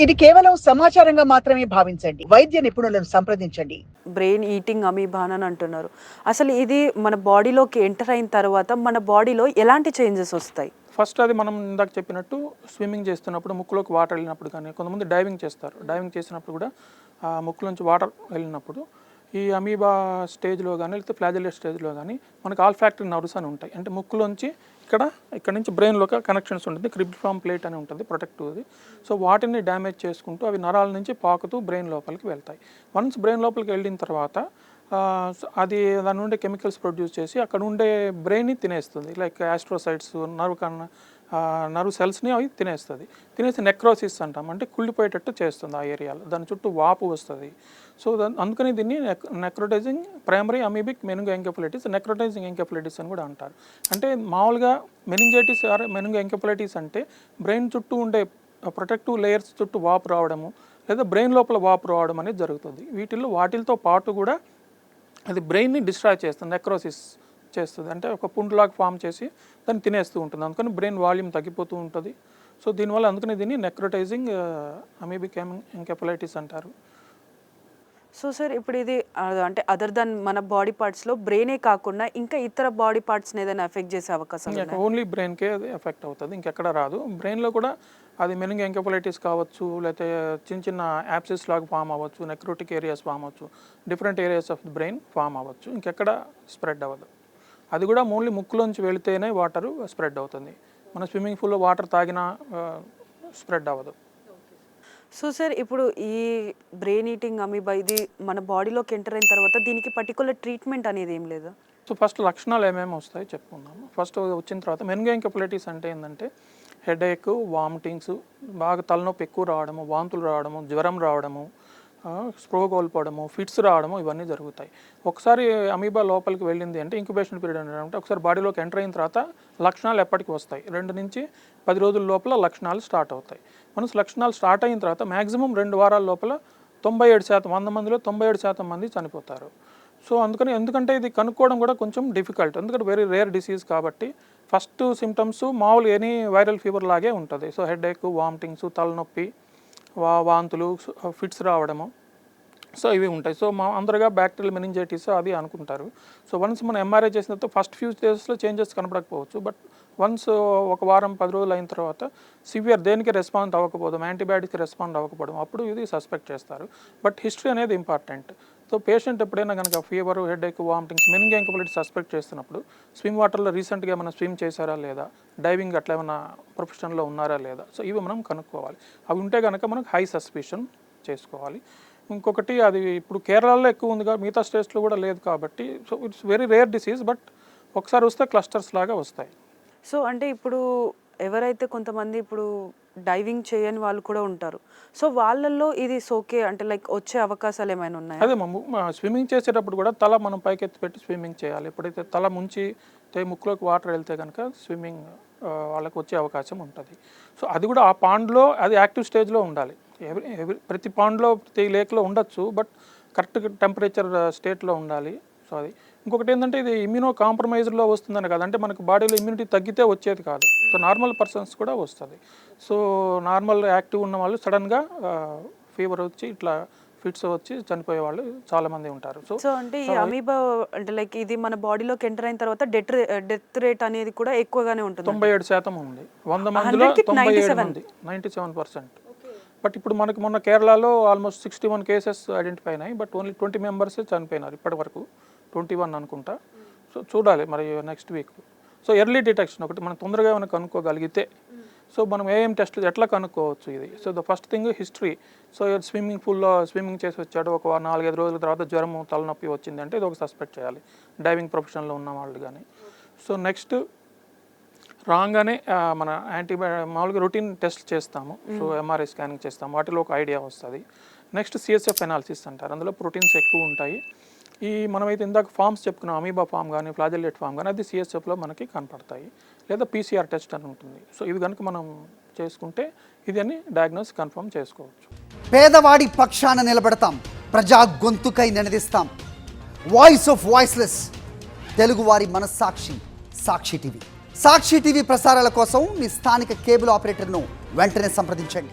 ఇది కేవలం సమాచారంగా మాత్రమే భావించండి. వైద్య నిపుణులను సంప్రదించండి. బ్రెయిన్ ఈటింగ్ అమీబా అని అంటున్నారు. అసలు ఇది మన బాడీలోకి ఎంటర్ అయిన తర్వాత మన బాడీలో ఎలాంటి చేంజెస్ వస్తాయి? ఫస్ట్ అది మనం ఇందాక చెప్పినట్టు స్విమ్మింగ్ చేస్తున్నప్పుడు ముక్కులోకి వాటర్ వెళ్ళినప్పుడు కానీ కొంతమంది డైవింగ్ చేస్తారు. డైవింగ్ చేసినప్పుడు కూడా ఆ ముక్కులోంచి వాటర్ వెళ్ళినప్పుడు ఈ అమీబా స్టేజ్లో కానీ లేకపోతే ఫ్లాజెల్లెట్ స్టేజ్లో కానీ మనకు ఆల్ఫాక్టరీ నర్వ్స్ అని ఉంటాయి. అంటే ముక్కులోంచి ఇక్కడ నుంచి బ్రెయిన్లోకి కనెక్షన్స్ ఉంటుంది. క్రిబ్రిఫార్మ్ ప్లేట్ అని ఉంటుంది ప్రొటెక్టివ్ది. సో వాటిని డ్యామేజ్ చేసుకుంటూ అవి నరాల నుంచి పాకుతూ బ్రెయిన్ లోపలికి వెళ్తాయి. వన్స్ బ్రెయిన్ లోపలికి వెళ్ళిన తర్వాత అది దాని నుండి కెమికల్స్ ప్రొడ్యూస్ చేసి అక్కడ ఉండే బ్రెయిన్ని తినేస్తుంది. లైక్ ఆస్ట్రోసైట్స్ నర్వ్ సెల్స్ని అవి తినేసి నెక్రోసిస్ అంటాం. అంటే కుళ్ళిపోయేటట్టు చేస్తుంది ఆ ఏరియాలో. దాని చుట్టూ వాపు వస్తుంది. సో అందుకని దీన్ని నెక్రోటైజింగ్ ప్రైమరీ అమీబిక్ మెనింగోఎన్కెఫలైటిస్, నెక్రోటైజింగ్ ఎంకెఫలైటిస్ అని కూడా అంటారు. అంటే మామూలుగా మెనింజైటిస్ ఆర్ మెనింగోఎన్కెఫలైటిస్ అంటే బ్రెయిన్ చుట్టూ ఉండే ప్రొటెక్టివ్ లేయర్స్ చుట్టూ వాపు రావడము లేదా బ్రెయిన్ లోపల వాపు రావడం అనేది జరుగుతుంది. వాటితో పాటు కూడా అది బ్రెయిన్ని డిస్ట్రాయ్ చేస్తుంది, నెక్రోసిస్ చేస్తుంది. అంటే ఒక పుండులాగా ఫామ్ చేసి దాన్ని తినేస్తూ ఉంటుంది. అందుకని బ్రెయిన్ వాల్యూమ్ తగ్గిపోతూ ఉంటుంది. సో దీనివల్ల అందుకని దీన్ని నెక్రోటైజింగ్ అమీబిక్ ఎంకెఫలైటిస్ అంటారు. సో సార్ ఇప్పుడు ఇది అంటే అదర్ దాన్ మన బాడీ పార్ట్స్లో బ్రెయినే కాకుండా ఇంకా ఇతర బాడీ పార్ట్స్ని ఏదైనా ఎఫెక్ట్ చేసే అవకాశం? ఓన్లీ బ్రెయిన్కే అది ఎఫెక్ట్ అవుతుంది, ఇంకెక్కడ రాదు. బ్రెయిన్లో కూడా అది మెనింగోఎన్కెఫలైటిస్ కావచ్చు, లేకపోతే చిన్న చిన్న యాప్సిస్ లాగా ఫామ్ అవ్వచ్చు, నెక్రోటిక్ ఏరియాస్ ఫామ్ అవ్వచ్చు, different areas of the brain form అవ్వచ్చు, ఇంకెక్కడ స్ప్రెడ్ అవ్వదు. అది కూడా ఓన్లీ ముక్కులోంచి వెళితేనే వాటరు స్ప్రెడ్ అవుతుంది. మన స్విమ్మింగ్ పూల్లో వాటర్ తాగినా స్ప్రెడ్ అవ్వదు. సో సార్ ఇప్పుడు ఈ బ్రెయిన్ ఈటింగ్ అమీబా ఇది మన బాడీలోకి ఎంటర్ అయిన తర్వాత దీనికి పర్టికులర్ ట్రీట్మెంట్ అనేది ఏం లేదా? సో ఫస్ట్ లక్షణాలు ఏమేమి వస్తాయి చెప్పుకుందాము. ఫస్ట్ వచ్చిన తర్వాత మెనింగోఎన్కెఫలైటిస్ అంటే ఏంటంటే హెడేక్, వామిటింగ్స్, బాగా తలనొప్పి ఎక్కువ రావడము, వాంతులు రావడము, జ్వరం రావడము, స్ప్రో కోల్పోవడము, ఫిట్స్ రావడము, ఇవన్నీ జరుగుతాయి. ఒకసారి అమీబా లోపలికి వెళ్ళింది అంటే ఇంక్యుబేషన్ పీరియడ్ అంటే ఒకసారి బాడీలోకి ఎంటర్ అయిన తర్వాత లక్షణాలు ఎప్పటికీ వస్తాయి. 2 నుంచి 10 రోజుల లోపల లక్షణాలు స్టార్ట్ అవుతాయి. మనసు లక్షణాలు స్టార్ట్ అయిన తర్వాత మ్యాక్సిమం 2 వారాల లోపల 97%, 100 మందిలో 97% మంది చనిపోతారు. సో ఎందుకంటే ఇది కనుక్కోవడం కూడా కొంచెం డిఫికల్ట్. ఎందుకంటే వెరీ రేర్ డిసీజ్ కాబట్టి ఫస్ట్ సిమ్టమ్స్ మామూలు ఎనీ వైరల్ ఫీవర్ లాగే ఉంటుంది. సో హెడేక్, వామిటింగ్స్, తలనొప్పి, వాంతులు, ఫిట్స్ రావడము, సో ఇవి ఉంటాయి. సో అందరుగా బ్యాక్టీరియల్ మెనింజైటిస్ అది అనుకుంటారు. సో వన్స్ మనం ఎంఆర్ఐ చేసిన తర్వాత ఫస్ట్ ఫ్యూ డేస్లో చేంజెస్ కనపడకపోవచ్చు. బట్ వన్స్ ఒక వారం 10 రోజులు అయిన తర్వాత సివియర్ దేనికి రెస్పాండ్ అవ్వకపోవడం, యాంటీబయాటిక్కి రెస్పాండ్ అవ్వకపోవడం, అప్పుడు ఇది సస్పెక్ట్ చేస్తారు. బట్ హిస్టరీ అనేది ఇంపార్టెంట్. సో పేషెంట్ ఎప్పుడైనా కనుక ఫీవర్, హెడేక్, వామిటింగ్స్, మెనింగోఎన్కెఫలైటిస్ సస్పెక్ట్ చేస్తున్నప్పుడు స్విమ్ వాటర్లో రీసెంట్గా ఏమైనా స్విమ్ చేశారా లేదా, డైవింగ్ అట్లా ఏమైనా ప్రొఫెషన్లో ఉన్నారా లేదా, సో ఇవి మనం కనుక్కోవాలి. అవి ఉంటే కనుక మనకు హై సస్పిషన్ చేసుకోవాలి. ఇంకొకటి అది ఇప్పుడు కేరళలో ఎక్కువ ఉంది కాబట్టి మిగతా స్టేట్స్లో కూడా లేదు కాబట్టి so it's very rare disease. But ఒకసారి వస్తే క్లస్టర్స్ లాగా వస్తాయి. సో అంటే ఇప్పుడు ఎవరైతే కొంతమంది ఇప్పుడు డైవింగ్ చేయని వాళ్ళు కూడా ఉంటారు. సో వాళ్ళల్లో ఇది సోకే అంటే లైక్ వచ్చే అవకాశాలు ఏమైనా ఉన్నాయి? అదే స్విమ్మింగ్ చేసేటప్పుడు కూడా తల మనం పైకెత్తి పెట్టి స్విమ్మింగ్ చేయాలి. ఎప్పుడైతే తల ముంచి ముక్కులోకి వాటర్ వెళ్తే కనుక స్విమ్మింగ్ వాళ్ళకి వచ్చే అవకాశం ఉంటుంది. సో అది కూడా ఆ పాండ్లో అది యాక్టివ్ స్టేజ్లో ఉండాలి. ప్రతి పాండ్లో ప్రతి లేక్లో ఉండొచ్చు, బట్ కరెక్ట్ టెంపరేచర్ స్టేట్లో ఉండాలి. సో అది ఇంకొకటి ఏంటంటే ఇది ఇమ్యూనో కాంప్రమైజ్లో వస్తుందని కాదు, అంటే మనకు బాడీలో ఇమ్యూనిటీ తగ్గితే వచ్చేది కాదు. సో నార్మల్ పర్సన్స్ కూడా వస్తుంది. సో నార్మల్ యాక్టివ్ ఉన్న వాళ్ళు సడన్గా ఫీవర్ వచ్చి ఇట్లా ఫిట్స్ వచ్చి చనిపోయే వాళ్ళు చాలా మంది ఉంటారు. సో అంటే ఈ అమీబా అంటే లైక్ ఇది మన బాడీలోకి ఎంటర్ అయిన తర్వాత డెత్ రేట్ అనేది కూడా ఎక్కువగానే ఉంటుంది. 97% ఉంది. 100 మందిలో 97 మంది, 97%. బట్ ఇప్పుడు మనకు మొన్న కేరళలో ఆల్మోస్ట్ 61 కేసెస్ ఐడెంటిఫై అయినాయి. బట్ ఓన్లీ 20 మెంబర్స్ చనిపోయినారు ఇప్పటి వరకు, 21 అనుకుంటా. సో చూడాలి మరి next week. So early detection ఒకటి మనం తొందరగా ఏమైనా కనుక్కోగలిగితే సో మనం ఏం టెస్ట్లు ఎట్లా కనుక్కోవచ్చు ఇది. So the first thing history. So swimming పూల్లో స్విమ్మింగ్ చేసి వచ్చాడు, ఒక 4-5 రోజుల తర్వాత జ్వరము, తలనొప్పి వచ్చింది అంటే ఇది ఒక సస్పెక్ట్ చేయాలి, డైవింగ్ ప్రొఫెషన్లో ఉన్న వాళ్ళు కానీ. సో నెక్స్ట్ రాగానే మన మామూలుగా రొటీన్ టెస్ట్ చేస్తాము. సో ఎంఆర్ఐ స్కానింగ్ చేస్తాము, వాటిలో ఒక ఐడియా వస్తుంది. నెక్స్ట్ సిఎస్ఎఫ్ ఎనాలిసిస్ అంటారు, అందులో ప్రోటీన్స్ ఎక్కువ ఉంటాయి. ఈ మనమైతే ఇందాక ఫామ్స్ చెప్పుకున్నాం, అమీబా ఫామ్ కానీ ఫ్లాజెల్లెట్ ఫామ్ కానీ అది సిఎస్ఎఫ్లో మనకి కనపడతాయి. లేదా పీసీఆర్ టెస్ట్ అని ఉంటుంది. సో ఇవి కనుక మనం చేసుకుంటే ఇది అని డయాగ్నోస్ కన్ఫర్మ్ చేసుకోవచ్చు. పేదవాడి పక్షాన నిలబడతాం, ప్రజా గొంతుకై నినదిస్తాం. వాయిస్ ఆఫ్ వాయిస్లెస్, తెలుగువారి మనస్సాక్షి, సాక్షి టీవీ. సాక్షి టీవీ ప్రసారాల కోసం మీ స్థానిక కేబుల్ ఆపరేటర్ను వెంటనే సంప్రదించండి.